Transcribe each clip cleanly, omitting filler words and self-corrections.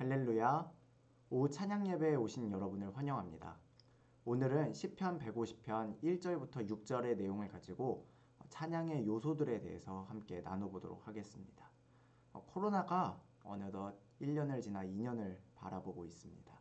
할렐루야. 오후 찬양 예배에 오신 여러분을 환영합니다. 오늘은 시편 150편 1절부터 6절의 내용을 가지고 찬양의 요소들에 대해서 함께 나눠보도록 하겠습니다. 코로나가 어느덧 1년을 지나 2년을 바라보고 있습니다.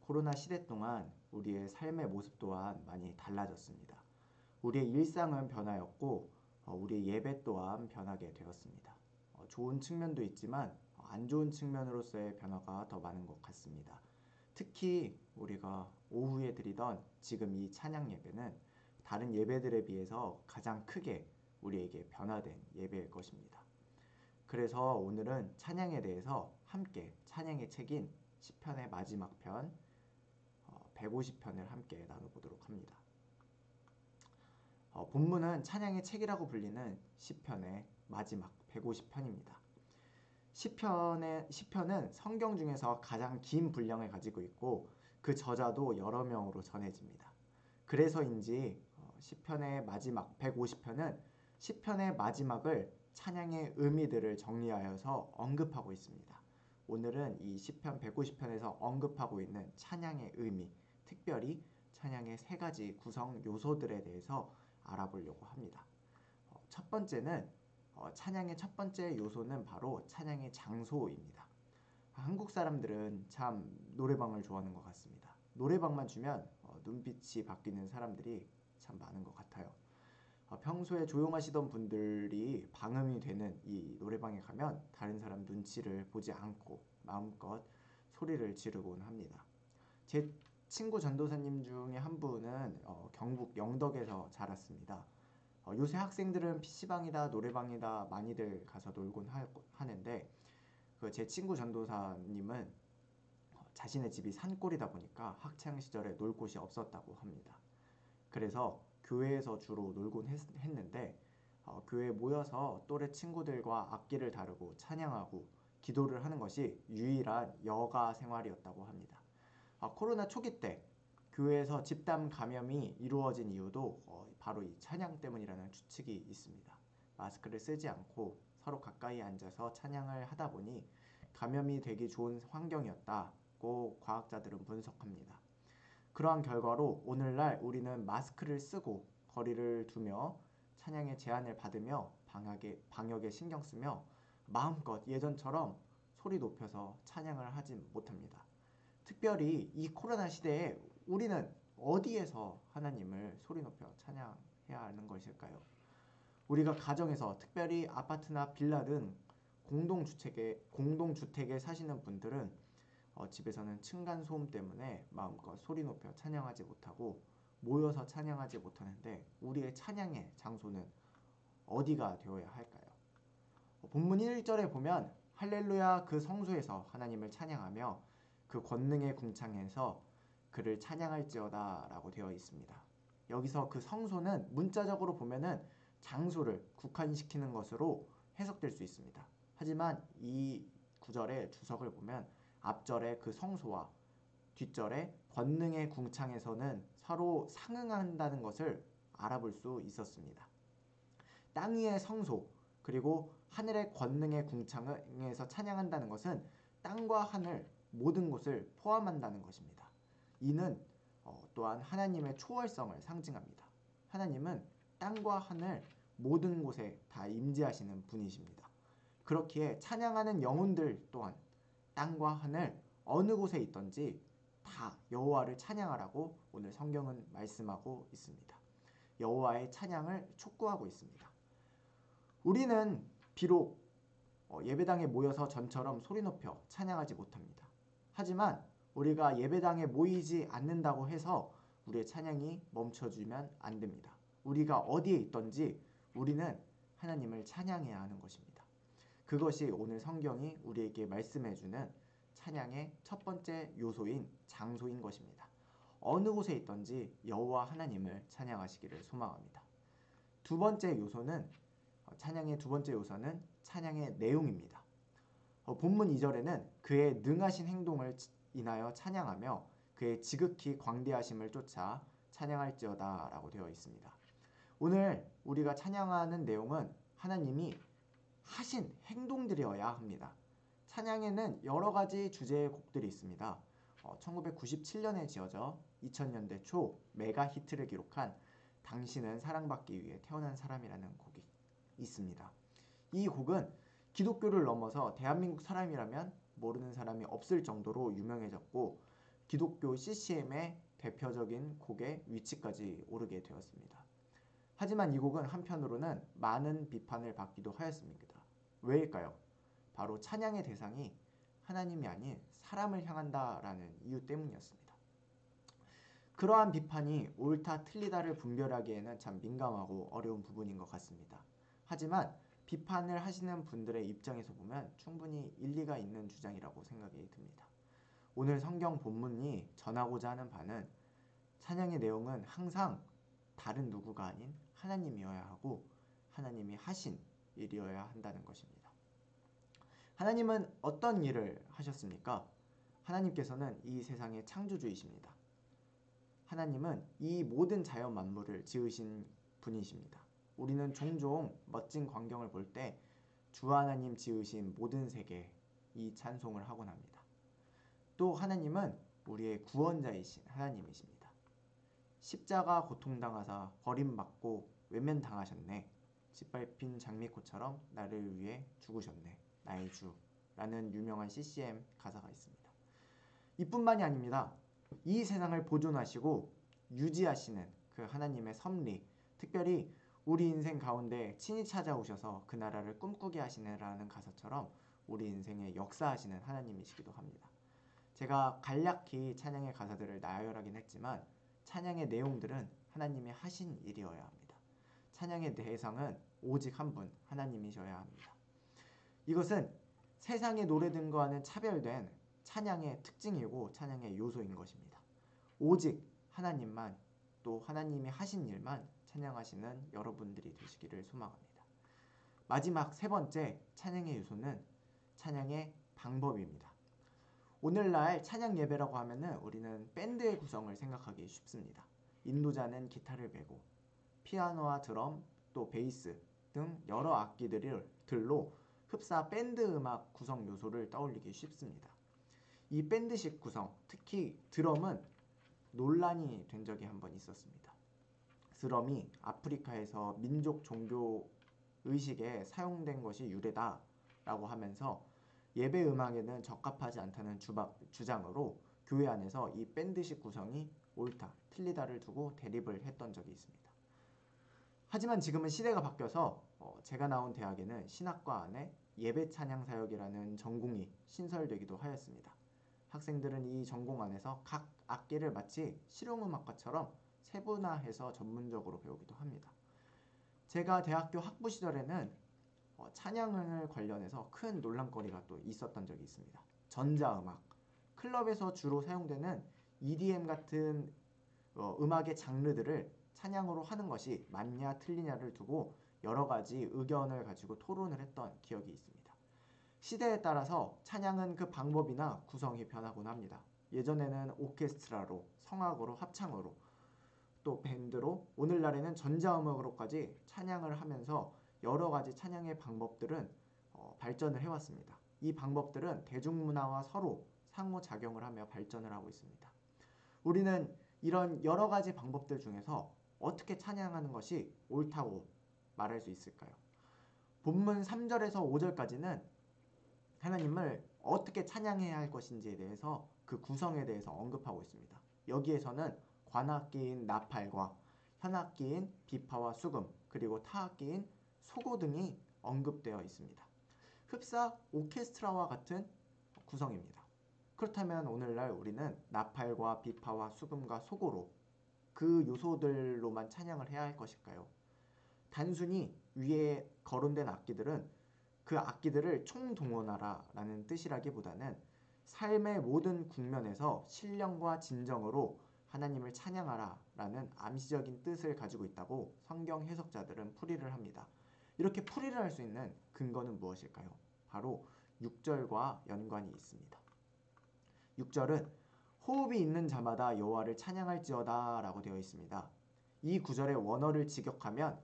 코로나 시대 동안 우리의 삶의 모습 또한 많이 달라졌습니다. 우리의 일상은 변하였고 우리의 예배 또한 변하게 되었습니다. 좋은 측면도 있지만 안 좋은 측면으로서의 변화가 더 많은 것 같습니다. 특히 우리가 오후에 드리던 지금 이 찬양 예배는 다른 예배들에 비해서 가장 크게 우리에게 변화된 예배일 것입니다. 그래서 오늘은 찬양에 대해서 함께 찬양의 책인 시편의 마지막 편 150편을 함께 나눠보도록 합니다. 본문은 찬양의 책이라고 불리는 시편의 마지막 150편입니다. 시편은 성경 중에서 가장 긴 분량을 가지고 있고 그 저자도 여러 명으로 전해집니다. 그래서인지 시편의 마지막 150편은 시편의 마지막을 찬양의 의미들을 정리하여서 언급하고 있습니다. 오늘은 이 시편 150편에서 언급하고 있는 찬양의 의미, 특별히 찬양의 세 가지 구성 요소들에 대해서 알아보려고 합니다. 첫 번째는 찬양의 첫 번째 요소는 바로 찬양의 장소입니다. 한국 사람들은 참 노래방을 좋아하는 것 같습니다. 노래방만 주면 눈빛이 바뀌는 사람들이 참 많은 것 같아요. 평소에 조용하시던 분들이 방음이 되는 이 노래방에 가면 다른 사람 눈치를 보지 않고 마음껏 소리를 지르곤 합니다. 제 친구 전도사님 중에 한 분은 경북 영덕에서 자랐습니다. 요새 학생들은 PC방이다 노래방이다 많이들 가서 놀곤 하는데 제 친구 전도사님은 자신의 집이 산골이다 보니까 학창시절에 놀 곳이 없었다고 합니다. 그래서 교회에서 주로 놀곤 했는데 교회에 모여서 또래 친구들과 악기를 다루고 찬양하고 기도를 하는 것이 유일한 여가 생활이었다고 합니다. 코로나 초기 때 교회에서 집단 감염이 이루어진 이유도 바로 이 찬양 때문이라는 추측이 있습니다. 마스크를 쓰지 않고 서로 가까이 앉아서 찬양을 하다 보니 감염이 되기 좋은 환경이었다고 과학자들은 분석합니다. 그러한 결과로 오늘날 우리는 마스크를 쓰고 거리를 두며 찬양의 제한을 받으며 방역에 신경 쓰며 마음껏 예전처럼 소리 높여서 찬양을 하지 못합니다. 특별히 이 코로나 시대에 우리는 어디에서 하나님을 소리 높여 찬양해야 하는 것일까요? 우리가 가정에서 특별히 아파트나 빌라 등 공동주택에 사시는 분들은 집에서는 층간소음 때문에 마음껏 소리 높여 찬양하지 못하고 모여서 찬양하지 못하는데 우리의 찬양의 장소는 어디가 되어야 할까요? 본문 1절에 보면 할렐루야 그 성소에서 하나님을 찬양하며 그 권능의 궁창에서 그를 찬양할지어다 라고 되어 있습니다. 여기서 그 성소는 문자적으로 보면은 장소를 국한시키는 것으로 해석될 수 있습니다. 하지만 이 구절의 주석을 보면 앞절의 그 성소와 뒷절의 권능의 궁창에서는 서로 상응한다는 것을 알아볼 수 있었습니다. 땅 위의 성소 그리고 하늘의 권능의 궁창에서 찬양한다는 것은 땅과 하늘 모든 곳을 포함한다는 것입니다. 이는 또한 하나님의 초월성을 상징합니다. 하나님은 땅과 하늘 모든 곳에 다 임재하시는 분이십니다. 그렇기에 찬양하는 영혼들 또한 땅과 하늘 어느 곳에 있든지 다 여호와를 찬양하라고 오늘 성경은 말씀하고 있습니다. 여호와의 찬양을 촉구하고 있습니다. 우리는 비록 예배당에 모여서 전처럼 소리 높여 찬양하지 못합니다. 하지만 우리가 예배당에 모이지 않는다고 해서 우리의 찬양이 멈춰지면 안 됩니다. 우리가 어디에 있든지 우리는 하나님을 찬양해야 하는 것입니다. 그것이 오늘 성경이 우리에게 말씀해주는 찬양의 첫 번째 요소인 장소인 것입니다. 어느 곳에 있든지 여호와 하나님을 찬양하시기를 소망합니다. 찬양의 두 번째 요소는 찬양의 내용입니다. 본문 2절에는 그의 능하신 행동을 인하여 찬양하며 그의 지극히 광대하심을 쫓아 찬양할지어다 라고 되어 있습니다. 오늘 우리가 찬양하는 내용은 하나님이 하신 행동들이어야 합니다. 찬양에는 여러 가지 주제의 곡들이 있습니다. 1997년에 지어져 2000년대 초 메가 히트를 기록한 당신은 사랑받기 위해 태어난 사람이라는 곡이 있습니다. 이 곡은 기독교를 넘어서 대한민국 사람이라면 모르는 사람이 없을 정도로 유명해졌고 기독교 CCM의 대표적인 곡의 위치까지 오르게 되었습니다. 하지만 이 곡은 한편으로는 많은 비판을 받기도 하였습니다. 왜일까요? 바로 찬양의 대상이 하나님이 아닌 사람을 향한다라는 이유 때문이었습니다. 그러한 비판이 옳다 틀리다를 분별하기에는 참 민감하고 어려운 부분인 것 같습니다. 하지만 비판을 하시는 분들의 입장에서 보면 충분히 일리가 있는 주장이라고 생각이 듭니다. 오늘 성경 본문이 전하고자 하는 바는 찬양의 내용은 항상 다른 누구가 아닌 하나님이어야 하고 하나님이 하신 일이어야 한다는 것입니다. 하나님은 어떤 일을 하셨습니까? 하나님께서는 이 세상의 창조주이십니다. 하나님은 이 모든 자연 만물을 지으신 분이십니다. 우리는 종종 멋진 광경을 볼 때 주 하나님 지으신 모든 세계 이 찬송을 하곤 합니다. 또 하나님은 우리의 구원자이신 하나님이십니다. 십자가 고통당하사 버림받고 외면당하셨네. 짓밟힌 장미꽃처럼 나를 위해 죽으셨네. 나의 주라는 유명한 CCM 가사가 있습니다. 이뿐만이 아닙니다. 이 세상을 보존하시고 유지하시는 그 하나님의 섭리, 특별히 우리 인생 가운데 친히 찾아오셔서 그 나라를 꿈꾸게 하시느라는 가사처럼 우리 인생에 역사하시는 하나님이시기도 합니다. 제가 간략히 찬양의 가사들을 나열하긴 했지만 찬양의 내용들은 하나님이 하신 일이어야 합니다. 찬양의 대상은 오직 한 분, 하나님이셔야 합니다. 이것은 세상의 노래들과는 차별된 찬양의 특징이고 찬양의 요소인 것입니다. 오직 하나님만 또 하나님이 하신 일만 찬양하시는 여러분들이 되시기를 소망합니다. 마지막 세 번째 찬양의 요소는 찬양의 방법입니다. 오늘날 찬양 예배라고 하면은 우리는 밴드의 구성을 생각하기 쉽습니다. 인도자는 기타를 메고 피아노와 드럼 또 베이스 등 여러 악기들로 흡사 밴드 음악 구성 요소를 떠올리기 쉽습니다. 이 밴드식 구성, 특히 드럼은 논란이 된 적이 한번 있었습니다. 드럼이 아프리카에서 민족 종교 의식에 사용된 것이 유래다라고 하면서 예배 음악에는 적합하지 않다는 주장으로 교회 안에서 이 밴드식 구성이 옳다, 틀리다를 두고 대립을 했던 적이 있습니다. 하지만 지금은 시대가 바뀌어서 제가 나온 대학에는 신학과 안에 예배 찬양 사역이라는 전공이 신설되기도 하였습니다. 학생들은 이 전공 안에서 각 악기를 마치 실용음악과처럼 세분화해서 전문적으로 배우기도 합니다. 제가 대학교 학부 시절에는 찬양을 관련해서 큰 논란거리가 또 있었던 적이 있습니다. 전자음악, 클럽에서 주로 사용되는 EDM 같은 음악의 장르들을 찬양으로 하는 것이 맞냐 틀리냐를 두고 여러 가지 의견을 가지고 토론을 했던 기억이 있습니다. 시대에 따라서 찬양은 그 방법이나 구성이 변하곤 합니다. 예전에는 오케스트라로, 성악으로, 합창으로, 또 밴드로, 오늘날에는 전자음악으로까지 찬양을 하면서 여러 가지 찬양의 방법들은 발전을 해왔습니다. 이 방법들은 대중문화와 서로 상호작용을 하며 발전을 하고 있습니다. 우리는 이런 여러 가지 방법들 중에서 어떻게 찬양하는 것이 옳다고 말할 수 있을까요? 본문 3절에서 5절까지는 하나님을 어떻게 찬양해야 할 것인지에 대해서 그 구성에 대해서 언급하고 있습니다. 여기에서는 관악기인 나팔과 현악기인 비파와 수금 그리고 타악기인 소고 등이 언급되어 있습니다. 흡사 오케스트라와 같은 구성입니다. 그렇다면 오늘날 우리는 나팔과 비파와 수금과 소고로 그 요소들로만 찬양을 해야 할 것일까요? 단순히 위에 거론된 악기들은 그 악기들을 총동원하라라는 뜻이라기보다는 삶의 모든 국면에서 신령과 진정으로 하나님을 찬양하라라는 암시적인 뜻을 가지고 있다고 성경 해석자들은 풀이를 합니다. 이렇게 풀이를 할 수 있는 근거는 무엇일까요? 바로 6절과 연관이 있습니다. 6절은 호흡이 있는 자마다 여호와를 찬양할지어다 라고 되어 있습니다. 이 구절의 원어를 직역하면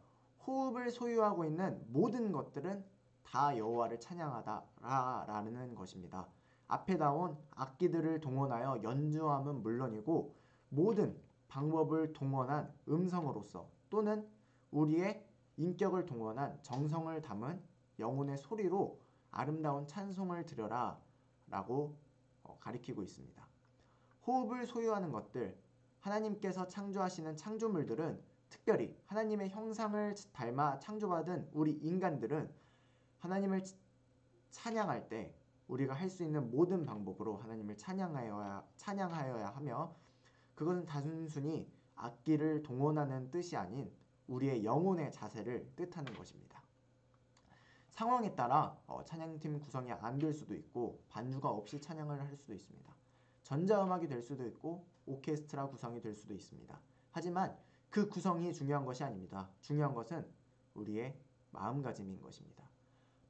호흡을 소유하고 있는 모든 것들은 다 여호와를 찬양하다라는 것입니다. 앞에 나온 악기들을 동원하여 연주함은 물론이고 모든 방법을 동원한 음성으로서 또는 우리의 인격을 동원한 정성을 담은 영혼의 소리로 아름다운 찬송을 드려라 라고 가리키고 있습니다. 호흡을 소유하는 것들, 하나님께서 창조하시는 창조물들은 특별히 하나님의 형상을 닮아 창조받은 우리 인간들은 하나님을 찬양할 때 우리가 할 수 있는 모든 방법으로 하나님을 찬양하여야 하며 그것은 단순히 악기를 동원하는 뜻이 아닌 우리의 영혼의 자세를 뜻하는 것입니다. 상황에 따라 찬양팀 구성이 안 될 수도 있고 반주가 없이 찬양을 할 수도 있습니다. 전자음악이 될 수도 있고 오케스트라 구성이 될 수도 있습니다. 하지만 그 구성이 중요한 것이 아닙니다. 중요한 것은 우리의 마음가짐인 것입니다.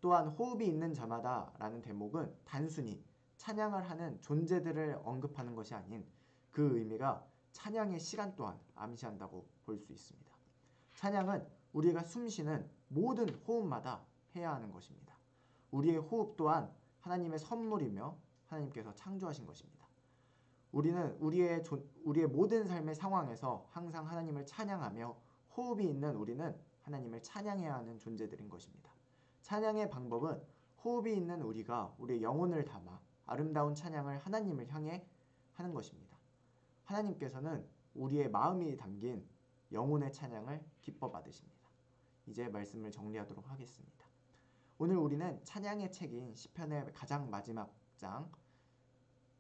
또한 호흡이 있는 자마다 라는 대목은 단순히 찬양을 하는 존재들을 언급하는 것이 아닌 그 의미가 찬양의 시간 또한 암시한다고 볼 수 있습니다. 찬양은 우리가 숨쉬는 모든 호흡마다 해야 하는 것입니다. 우리의 호흡 또한 하나님의 선물이며 하나님께서 창조하신 것입니다. 우리는 우리의 모든 삶의 상황에서 항상 하나님을 찬양하며 호흡이 있는 우리는 하나님을 찬양해야 하는 존재들인 것입니다. 찬양의 방법은 호흡이 있는 우리가 우리의 영혼을 담아 아름다운 찬양을 하나님을 향해 하는 것입니다. 하나님께서는 우리의 마음이 담긴 영혼의 찬양을 기뻐 받으십니다. 이제 말씀을 정리하도록 하겠습니다. 오늘 우리는 찬양의 책인 시편의 가장 마지막 장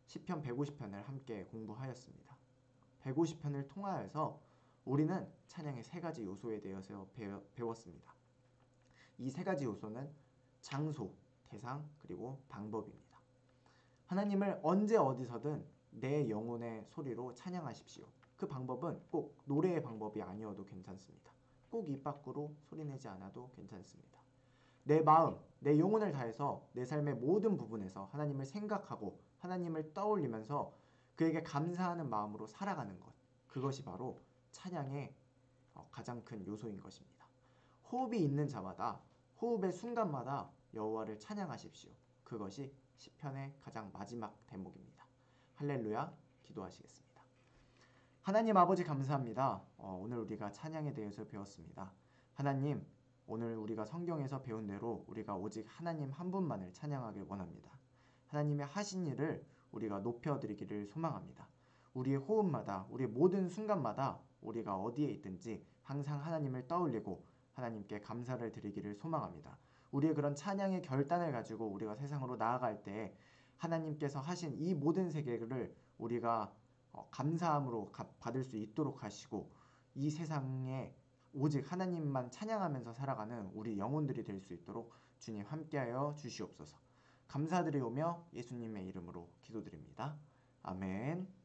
시편 150편을 함께 공부하였습니다. 150편을 통하여서 우리는 찬양의 세 가지 요소에 대해서 배웠습니다. 이 세 가지 요소는 장소, 대상, 그리고 방법입니다. 하나님을 언제 어디서든 내 영혼의 소리로 찬양하십시오. 그 방법은 꼭 노래의 방법이 아니어도 괜찮습니다. 꼭 입 밖으로 소리내지 않아도 괜찮습니다. 내 마음, 내 영혼을 다해서 내 삶의 모든 부분에서 하나님을 생각하고 하나님을 떠올리면서 그에게 감사하는 마음으로 살아가는 것, 그것이 바로 찬양의 가장 큰 요소인 것입니다. 호흡이 있는 자마다 호흡의 순간마다 여호와를 찬양하십시오. 그것이 시편의 가장 마지막 대목입니다. 할렐루야, 기도하시겠습니다. 하나님 아버지 감사합니다. 오늘 우리가 찬양에 대해서 배웠습니다. 하나님, 오늘 우리가 성경에서 배운 대로 우리가 오직 하나님 한 분만을 찬양하길 원합니다. 하나님의 하신 일을 우리가 높여드리기를 소망합니다. 우리의 호흡마다, 우리의 모든 순간마다 우리가 어디에 있든지 항상 하나님을 떠올리고 하나님께 감사를 드리기를 소망합니다. 우리의 그런 찬양의 결단을 가지고 우리가 세상으로 나아갈 때 하나님께서 하신 이 모든 세계를 우리가 감사함으로 받을 수 있도록 하시고 이 세상에 오직 하나님만 찬양하면서 살아가는 우리 영혼들이 될 수 있도록 주님 함께하여 주시옵소서. 감사드리오며 예수님의 이름으로 기도드립니다. 아멘.